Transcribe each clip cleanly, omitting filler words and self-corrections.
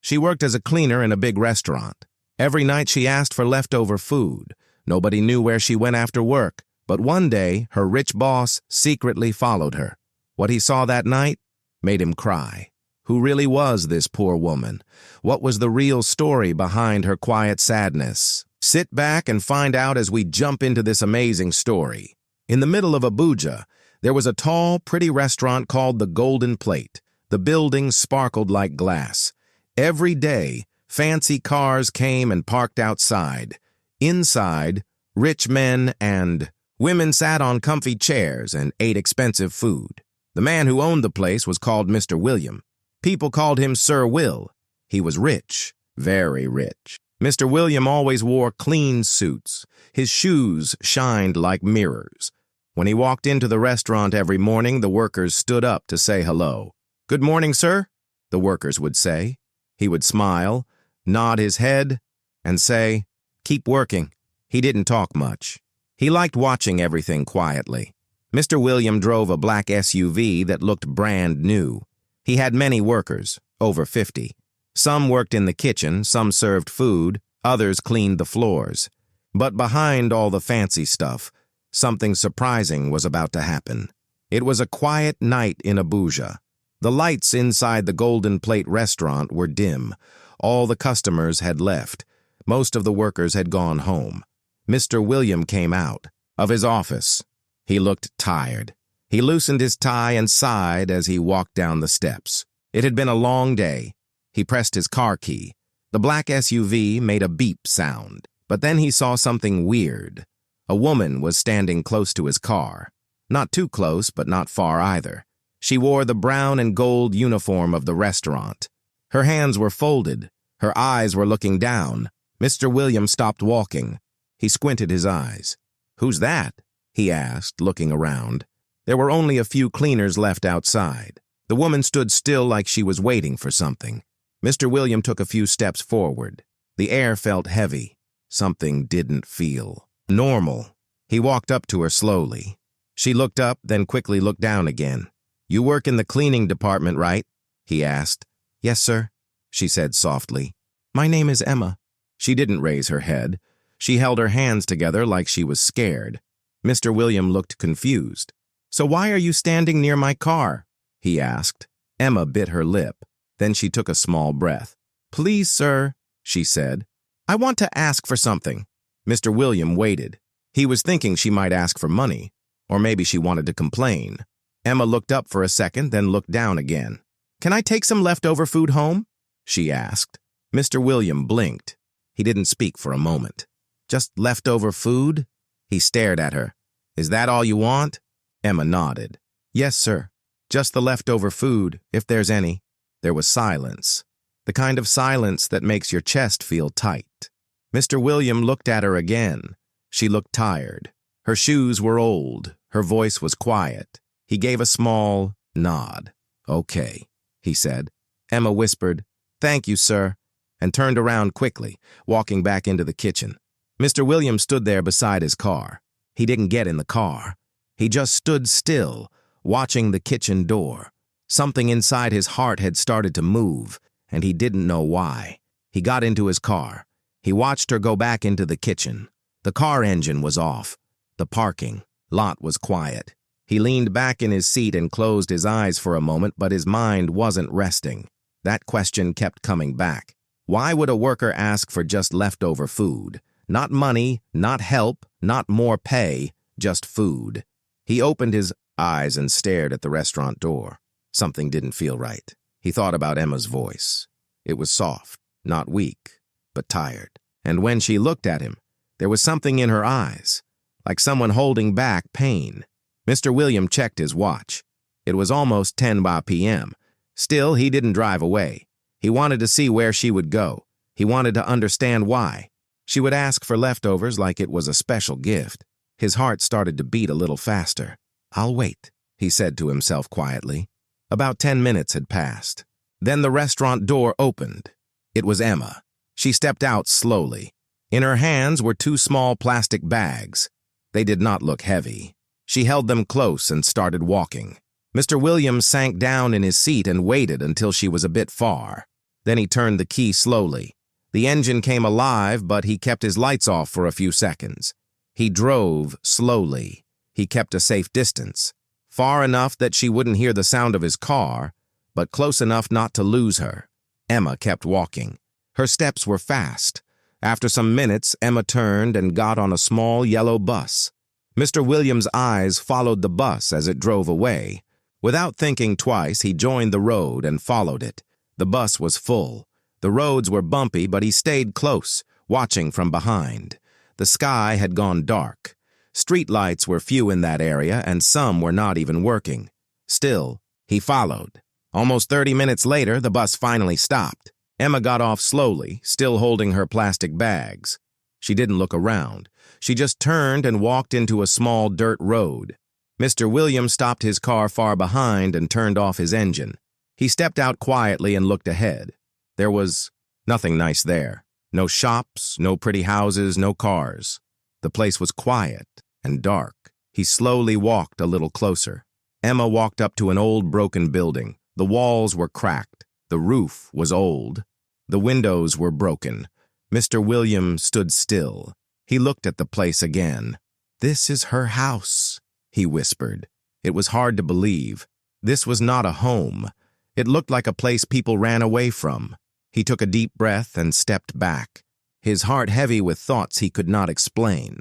She worked as a cleaner in a big restaurant. Every night she asked for leftover food. Nobody knew where she went after work, but one day her rich boss secretly followed her. What he saw that night made him cry. Who really was this poor woman? What was the real story behind her quiet sadness? Sit back and find out as we jump into this amazing story. In the middle of Abuja, there was a tall, pretty restaurant called the Golden Plate. The building sparkled like glass. Every day, fancy cars came and parked outside. Inside, rich men and women sat on comfy chairs and ate expensive food. The man who owned the place was called Mr. William. People called him Sir Will. He was rich, very rich. Mr. William always wore clean suits. His shoes shined like mirrors. When he walked into the restaurant every morning, the workers stood up to say hello. "Good morning, sir," the workers would say. He would smile, nod his head, and say, "Keep working." He didn't talk much. He liked watching everything quietly. Mr. William drove a black SUV that looked brand new. He had many workers, over 50. Some worked in the kitchen, some served food, others cleaned the floors. But behind all the fancy stuff, something surprising was about to happen. It was a quiet night in Abuja. The lights inside the Golden Plate restaurant were dim. All the customers had left. Most of the workers had gone home. Mr. William came out of his office. He looked tired. He loosened his tie and sighed as he walked down the steps. It had been a long day. He pressed his car key. The black SUV made a beep sound, but then he saw something weird. A woman was standing close to his car. Not too close, but not far either. She wore the brown and gold uniform of the restaurant. Her hands were folded. Her eyes were looking down. Mr. William stopped walking. He squinted his eyes. "Who's that?" he asked, looking around. There were only a few cleaners left outside. The woman stood still like she was waiting for something. Mr. William took a few steps forward. The air felt heavy. Something didn't feel normal. He walked up to her slowly. She looked up, then quickly looked down again. "You work in the cleaning department, right?" he asked. "Yes, sir," she said softly. "My name is Emma." She didn't raise her head. She held her hands together like she was scared. Mr. William looked confused. "So why are you standing near my car?" he asked. Emma bit her lip. Then she took a small breath. "Please, sir," she said. "I want to ask for something." Mr. William waited. He was thinking she might ask for money, or maybe she wanted to complain. Emma looked up for a second, then looked down again. "Can I take some leftover food home?" she asked. Mr. William blinked. He didn't speak for a moment. "Just leftover food?" He stared at her. "Is that all you want?" Emma nodded. "Yes, sir. Just the leftover food, if there's any." There was silence. The kind of silence that makes your chest feel tight. Mr. William looked at her again. She looked tired. Her shoes were old. Her voice was quiet. He gave a small nod. "Okay," he said. Emma whispered, "Thank you, sir," and turned around quickly, walking back into the kitchen. Mr. William stood there beside his car. He didn't get in the car. He just stood still, watching the kitchen door. Something inside his heart had started to move, and he didn't know why. He got into his car. He watched her go back into the kitchen. The car engine was off. The parking lot was quiet. He leaned back in his seat and closed his eyes for a moment, but his mind wasn't resting. That question kept coming back. Why would a worker ask for just leftover food? Not money, not help, not more pay, just food. He opened his eyes and stared at the restaurant door. Something didn't feel right. He thought about Emma's voice. It was soft, not weak, but tired. And when she looked at him, there was something in her eyes, like someone holding back pain. Mr. William checked his watch. It was almost 10 p.m. Still, he didn't drive away. He wanted to see where she would go. He wanted to understand why. She would ask for leftovers like it was a special gift. His heart started to beat a little faster. "I'll wait," he said to himself quietly. About 10 minutes had passed. Then the restaurant door opened. It was Emma. She stepped out slowly. In her hands were 2 small plastic bags. They did not look heavy. She held them close and started walking. Mr. Williams sank down in his seat and waited until she was a bit far. Then he turned the key slowly. The engine came alive, but he kept his lights off for a few seconds. He drove slowly. He kept a safe distance, far enough that she wouldn't hear the sound of his car, but close enough not to lose her. Emma kept walking. Her steps were fast. After some minutes, Emma turned and got on a small yellow bus. Mr. Williams' eyes followed the bus as it drove away. Without thinking twice, he joined the road and followed it. The bus was full. The roads were bumpy, but he stayed close, watching from behind. The sky had gone dark. Street lights were few in that area, and some were not even working. Still, he followed. Almost 30 minutes later, the bus finally stopped. Emma got off slowly, still holding her plastic bags. She didn't look around. She just turned and walked into a small dirt road. Mr. Williams stopped his car far behind and turned off his engine. He stepped out quietly and looked ahead. There was nothing nice there. No shops, no pretty houses, no cars. The place was quiet and dark. He slowly walked a little closer. Emma walked up to an old broken building. The walls were cracked. The roof was old. The windows were broken. Mr. Williams stood still. He looked at the place again. "This is her house," he whispered. It was hard to believe. This was not a home. It looked like a place people ran away from. He took a deep breath and stepped back, his heart heavy with thoughts he could not explain.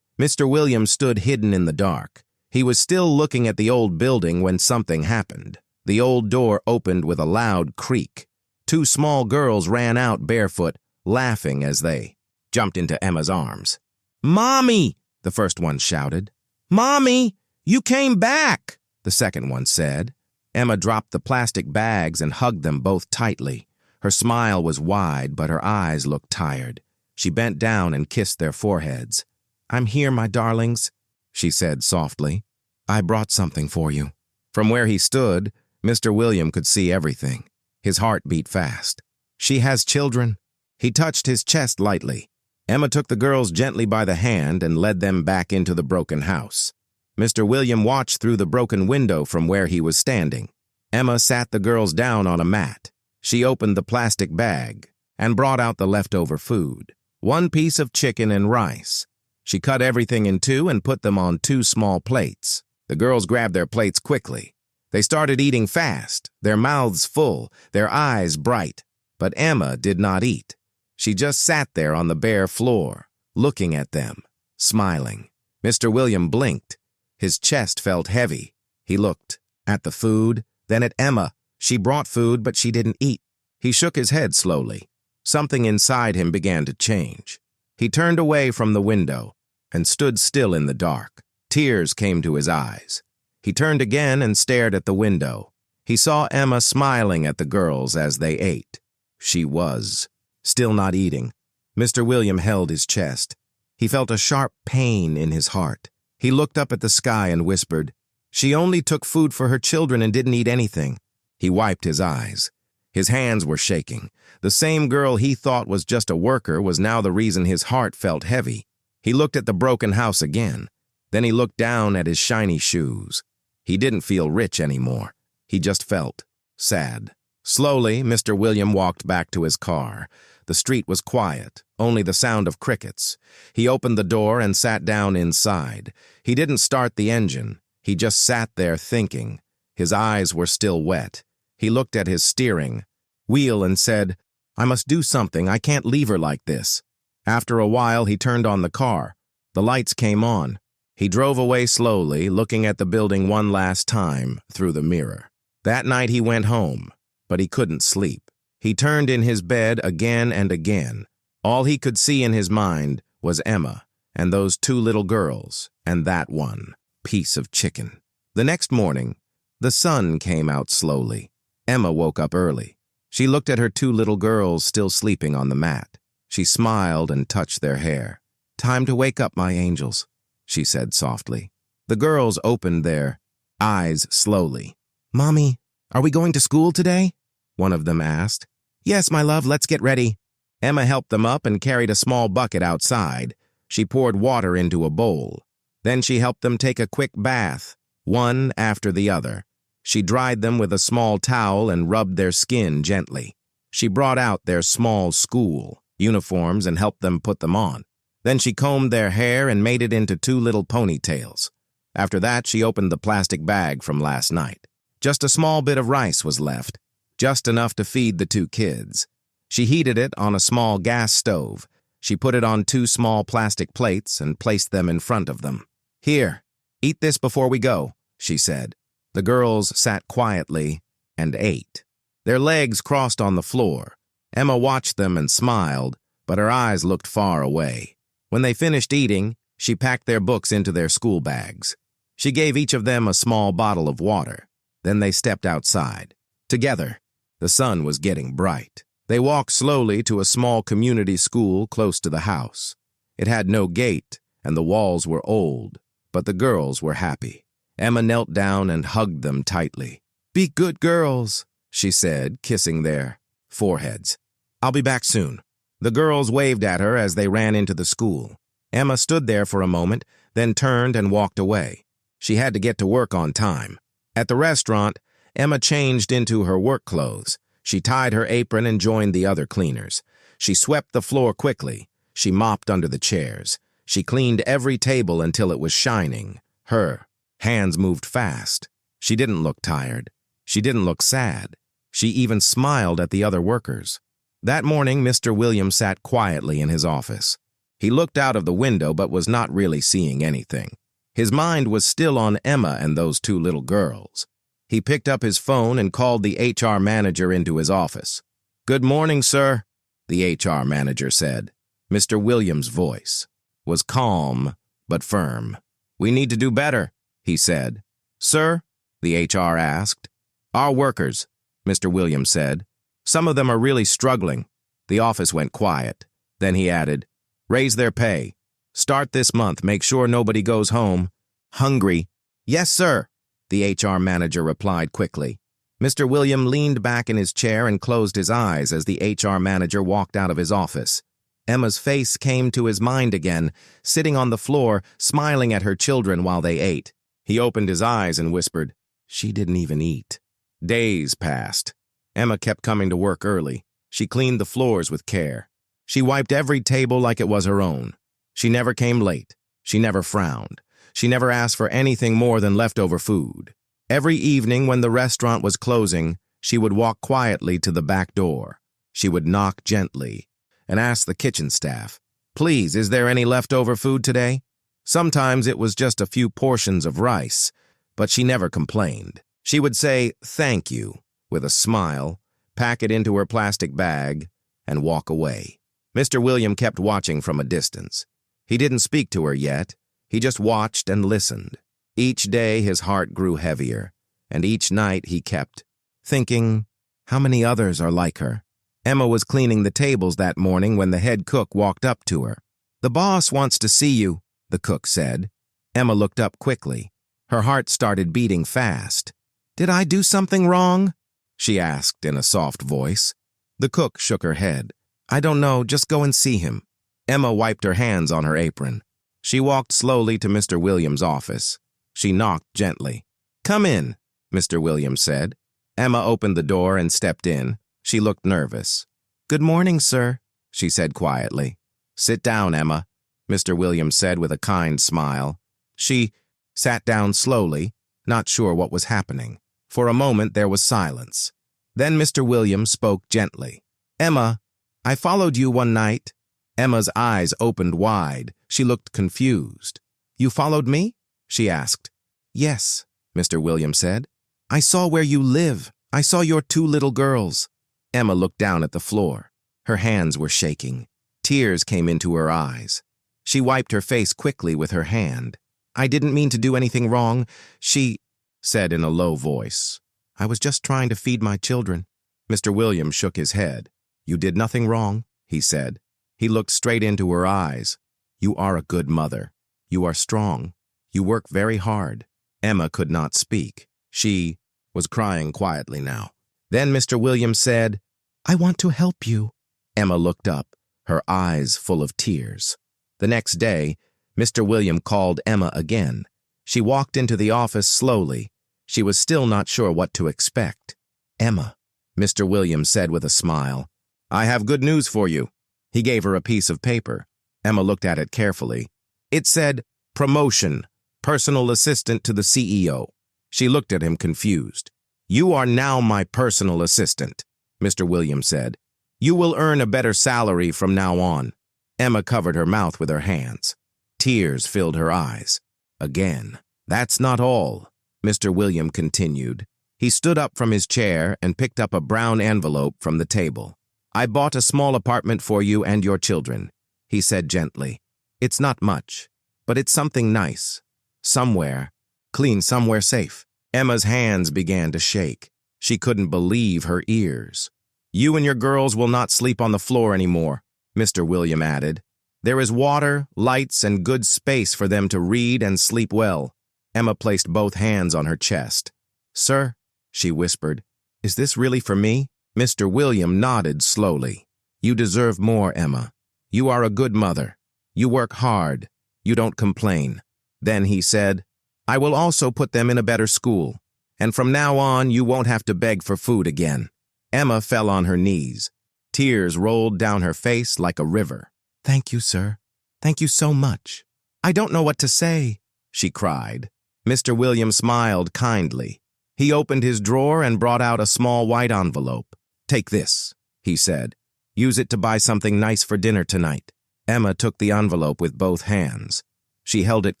Mr. Williams stood hidden in the dark. He was still looking at the old building when something happened. The old door opened with a loud creak. Two small girls ran out barefoot, laughing as they jumped into Emma's arms. "Mommy!" the first one shouted. "Mommy, you came back!" the second one said. Emma dropped the plastic bags and hugged them both tightly. Her smile was wide, but her eyes looked tired. She bent down and kissed their foreheads. "I'm here, my darlings," she said softly. "I brought something for you." From where he stood, Mr. William could see everything. His heart beat fast. "She has children." He touched his chest lightly. Emma took the girls gently by the hand and led them back into the broken house. Mr. William watched through the broken window from where he was standing. Emma sat the girls down on a mat. She opened the plastic bag and brought out the leftover food. 1 piece of chicken and rice. She cut everything in two and put them on 2 small plates. The girls grabbed their plates quickly. They started eating fast, their mouths full, their eyes bright. But Emma did not eat. She just sat there on the bare floor, looking at them, smiling. Mr. William blinked. His chest felt heavy. He looked at the food, then at Emma. She brought food, but she didn't eat. He shook his head slowly. Something inside him began to change. He turned away from the window and stood still in the dark. Tears came to his eyes. He turned again and stared at the window. He saw Emma smiling at the girls as they ate. She was still not eating. Mr. William held his chest. He felt a sharp pain in his heart. He looked up at the sky and whispered, "She only took food for her children and didn't eat anything." He wiped his eyes. His hands were shaking. The same girl he thought was just a worker was now the reason his heart felt heavy. He looked at the broken house again. Then he looked down at his shiny shoes. He didn't feel rich anymore. He just felt sad. Slowly, Mr. William walked back to his car. The street was quiet, only the sound of crickets. He opened the door and sat down inside. He didn't start the engine. He just sat there thinking. His eyes were still wet. He looked at his steering wheel and said, "I must do something. I can't leave her like this." After a while, he turned on the car. The lights came on. He drove away slowly, looking at the building one last time through the mirror. That night he went home, but he couldn't sleep. He turned in his bed again and again. All he could see in his mind was Emma and those 2 little girls and that 1 piece of chicken. The next morning, the sun came out slowly. Emma woke up early. She looked at her 2 little girls still sleeping on the mat. She smiled and touched their hair. "Time to wake up, my angels," she said softly. The girls opened their eyes slowly. "Mommy, are we going to school today?" one of them asked. "Yes, my love, let's get ready." Emma helped them up and carried a small bucket outside. She poured water into a bowl. Then she helped them take a quick bath, one after the other. She dried them with a small towel and rubbed their skin gently. She brought out their small school uniforms and helped them put them on. Then she combed their hair and made it into two little ponytails. After that, she opened the plastic bag from last night. Just a small bit of rice was left, just enough to feed the two kids. She heated it on a small gas stove. She put it on two small plastic plates and placed them in front of them. "Here, eat this before we go," she said. The girls sat quietly and ate. Their legs crossed on the floor. Emma watched them and smiled, but her eyes looked far away. When they finished eating, she packed their books into their school bags. She gave each of them a small bottle of water. Then they stepped outside. Together, the sun was getting bright. They walked slowly to a small community school close to the house. It had no gate, and the walls were old, but the girls were happy. Emma knelt down and hugged them tightly. "Be good girls," she said, kissing their foreheads. "I'll be back soon." The girls waved at her as they ran into the school. Emma stood there for a moment, then turned and walked away. She had to get to work on time. At the restaurant, Emma changed into her work clothes. She tied her apron and joined the other cleaners. She swept the floor quickly. She mopped under the chairs. She cleaned every table until it was shining. Her hands moved fast. She didn't look tired. She didn't look sad. She even smiled at the other workers. That morning, Mr. Williams sat quietly in his office. He looked out of the window but was not really seeing anything. His mind was still on Emma and those two little girls. He picked up his phone and called the HR manager into his office. "Good morning, sir," the HR manager said. Mr. Williams' voice was calm but firm. "We need to do better," he said. "Sir?" the HR asked. "Our workers," Mr. Williams said. "Some of them are really struggling." The office went quiet. Then he added, "Raise their pay. Start this month. Make sure nobody goes home hungry." "Yes, sir," the HR manager replied quickly. Mr. William leaned back in his chair and closed his eyes as the HR manager walked out of his office. Emma's face came to his mind again, sitting on the floor, smiling at her children while they ate. He opened his eyes and whispered, "She didn't even eat." Days passed. Emma kept coming to work early. She cleaned the floors with care. She wiped every table like it was her own. She never came late. She never frowned. She never asked for anything more than leftover food. Every evening when the restaurant was closing, she would walk quietly to the back door. She would knock gently and ask the kitchen staff, "Please, is there any leftover food today?" Sometimes it was just a few portions of rice, but she never complained. She would say, "Thank you," with a smile, pack it into her plastic bag, and walk away. Mr. William kept watching from a distance. He didn't speak to her yet. He just watched and listened. Each day his heart grew heavier, and each night he kept thinking, how many others are like her? Emma was cleaning the tables that morning when the head cook walked up to her. "The boss wants to see you," the cook said. Emma looked up quickly. Her heart started beating fast. "Did I do something wrong?" she asked in a soft voice. The cook shook her head. "I don't know, just go and see him." Emma wiped her hands on her apron. She walked slowly to Mr. Williams' office. She knocked gently. "Come in," Mr. Williams said. Emma opened the door and stepped in. She looked nervous. "Good morning, sir," she said quietly. "Sit down, Emma," Mr. Williams said with a kind smile. She sat down slowly, not sure what was happening. For a moment there was silence. Then Mr. Williams spoke gently. "Emma, I followed you one night." Emma's eyes opened wide. She looked confused. "You followed me?" she asked. "Yes," Mr. Williams said. "I saw where you live. I saw your two little girls." Emma looked down at the floor. Her hands were shaking. Tears came into her eyes. She wiped her face quickly with her hand. "I didn't mean to do anything wrong," she said in a low voice. "I was just trying to feed my children." Mr. Williams shook his head. "You did nothing wrong," he said. He looked straight into her eyes. "You are a good mother. You are strong. You work very hard." Emma could not speak. She was crying quietly now. Then Mr. Williams said, "I want to help you." Emma looked up, her eyes full of tears. The next day, Mr. Williams called Emma again. She walked into the office slowly. She was still not sure what to expect. "Emma," Mr. Williams said with a smile. "I have good news for you." He gave her a piece of paper. Emma looked at it carefully. It said, "Promotion, personal assistant to the CEO." She looked at him confused. "You are now my personal assistant," Mr. Williams said. "You will earn a better salary from now on." Emma covered her mouth with her hands. Tears filled her eyes. Again. "That's not all," Mr. Williams continued. He stood up from his chair and picked up a brown envelope from the table. "I bought a small apartment for you and your children," he said gently. "It's not much, but it's something nice. Somewhere, clean, somewhere safe." Emma's hands began to shake. She couldn't believe her ears. "You and your girls will not sleep on the floor anymore," Mr. Williams added. "There is water, lights, and good space for them to read and sleep well." Emma placed both hands on her chest. "Sir," she whispered, "is this really for me?" Mr. Williams nodded slowly. "You deserve more, Emma. You are a good mother. You work hard. You don't complain." Then he said, "I will also put them in a better school, and from now on you won't have to beg for food again." Emma fell on her knees. Tears rolled down her face like a river. "Thank you, sir. Thank you so much. I don't know what to say," she cried. Mr. Williams smiled kindly. He opened his drawer and brought out a small white envelope. "Take this," he said. "Use it to buy something nice for dinner tonight." Emma took the envelope with both hands. She held it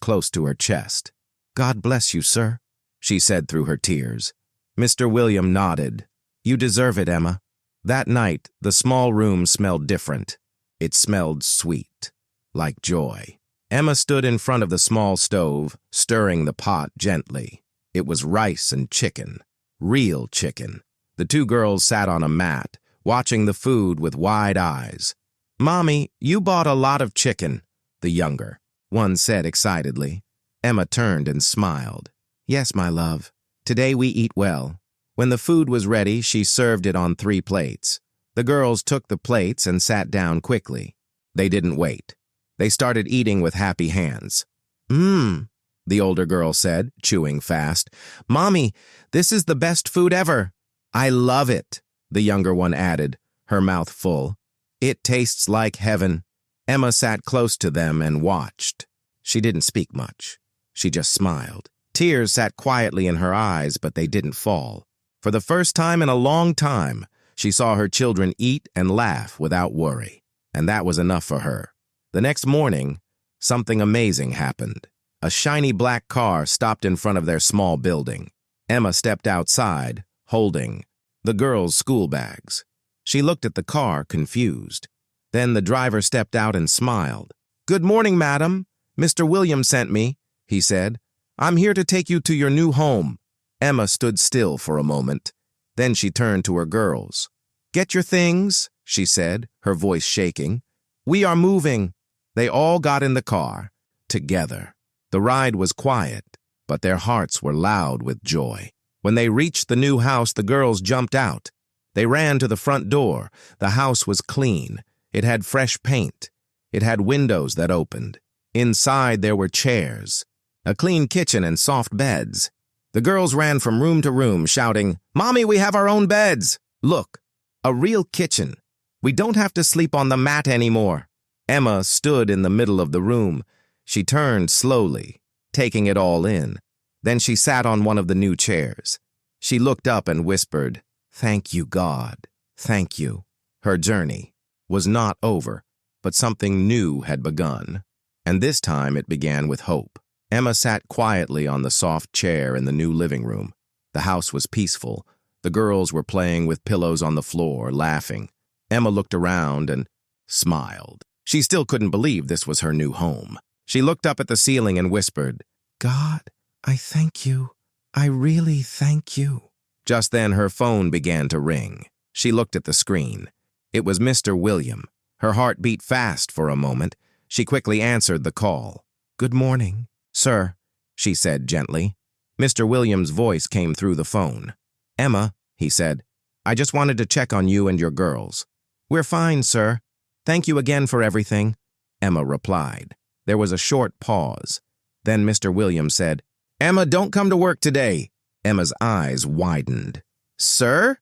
close to her chest. "God bless you, sir," she said through her tears. Mr. Williams nodded. "You deserve it, Emma." That night, the small room smelled different. It smelled sweet, like joy. Emma stood in front of the small stove, stirring the pot gently. It was rice and chicken, real chicken. The two girls sat on a mat, watching the food with wide eyes. "Mommy, you bought a lot of chicken," the younger one said excitedly. Emma turned and smiled. "Yes, my love. Today we eat well." When the food was ready, she served it on 3 plates. The girls took the plates and sat down quickly. They didn't wait. They started eating with happy hands. The older girl said, chewing fast. "Mommy, this is the best food ever." "I love it," the younger one added, her mouth full. "It tastes like heaven." Emma sat close to them and watched. She didn't speak much. She just smiled. Tears sat quietly in her eyes, but they didn't fall. For the first time in a long time, she saw her children eat and laugh without worry, and that was enough for her. The next morning, something amazing happened. A shiny black car stopped in front of their small building. Emma stepped outside, holding the girls' school bags. She looked at the car, confused. Then the driver stepped out and smiled. "Good morning, madam. Mr. Williams sent me," he said. "I'm here to take you to your new home." Emma stood still for a moment. Then she turned to her girls. "Get your things," she said, her voice shaking. "We are moving." They all got in the car, together. The ride was quiet, but their hearts were loud with joy. When they reached the new house, the girls jumped out. They ran to the front door. The house was clean. It had fresh paint. It had windows that opened. Inside there were chairs, a clean kitchen and soft beds. The girls ran from room to room, shouting, "Mommy, we have our own beds! Look, a real kitchen. We don't have to sleep on the mat anymore." Emma stood in the middle of the room. She turned slowly, taking it all in. Then she sat on one of the new chairs. She looked up and whispered, "Thank you, God. Thank you." Her journey was not over, but something new had begun. And this time it began with hope. Emma sat quietly on the soft chair in the new living room. The house was peaceful. The girls were playing with pillows on the floor, laughing. Emma looked around and smiled. She still couldn't believe this was her new home. She looked up at the ceiling and whispered, "God, I thank you. I really thank you." Just then her phone began to ring. She looked at the screen. It was Mr. Williams. Her heart beat fast for a moment. She quickly answered the call. "Good morning, sir," she said gently. Mr. Williams' voice came through the phone. "Emma," he said, "I just wanted to check on you and your girls." "We're fine, sir. Thank you again for everything," Emma replied. There was a short pause. Then Mr. Williams said, "Emma, don't come to work today." Emma's eyes widened. "Sir?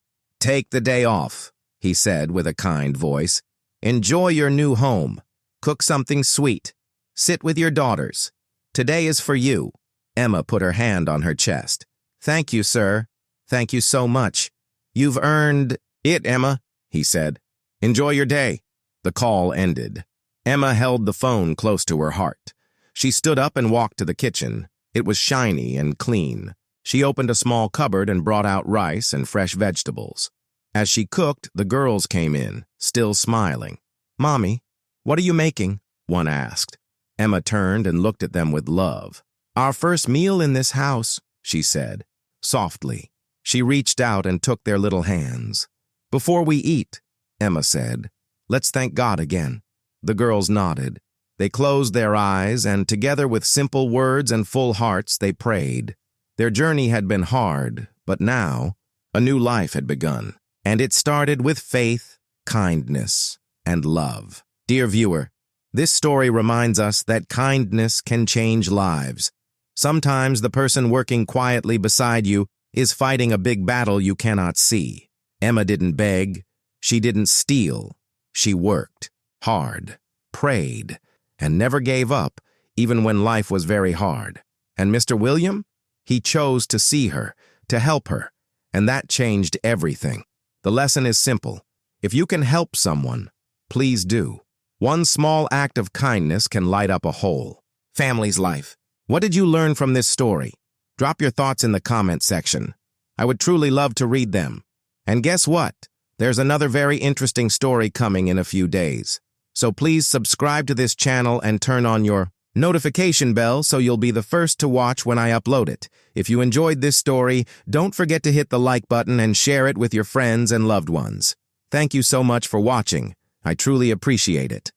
Take the day off, he said with a kind voice. Enjoy your new home. Cook something sweet. Sit with your daughters. Today is for you. Emma put her hand on her chest. Thank you, sir. Thank you so much. You've earned it, Emma, he said. Enjoy your day. The call ended. Emma held the phone close to her heart. She stood up and walked to the kitchen. It was shiny and clean. She opened a small cupboard and brought out rice and fresh vegetables. As she cooked, the girls came in, still smiling. Mommy, what are you making? One asked. Emma turned and looked at them with love. Our first meal in this house, she said, softly. She reached out and took their little hands. Before we eat, Emma said, let's thank God again. The girls nodded. They closed their eyes, and together with simple words and full hearts, they prayed. Their journey had been hard, but now a new life had begun, and it started with faith, kindness, and love. Dear viewer, this story reminds us that kindness can change lives. Sometimes the person working quietly beside you is fighting a big battle you cannot see. Emma didn't beg. She didn't steal. She worked hard, prayed, and never gave up, even when life was very hard. And Mr. William? He chose to see her, to help her, and that changed everything. The lesson is simple. If you can help someone, please do. One small act of kindness can light up a whole family's life. What did you learn from this story? Drop your thoughts in the comment section. I would truly love to read them. And guess what? There's another very interesting story coming in a few days. So please subscribe to this channel and turn on your notification bell so you'll be the first to watch when I upload it. If you enjoyed this story, don't forget to hit the like button and share it with your friends and loved ones. Thank you so much for watching. I truly appreciate it.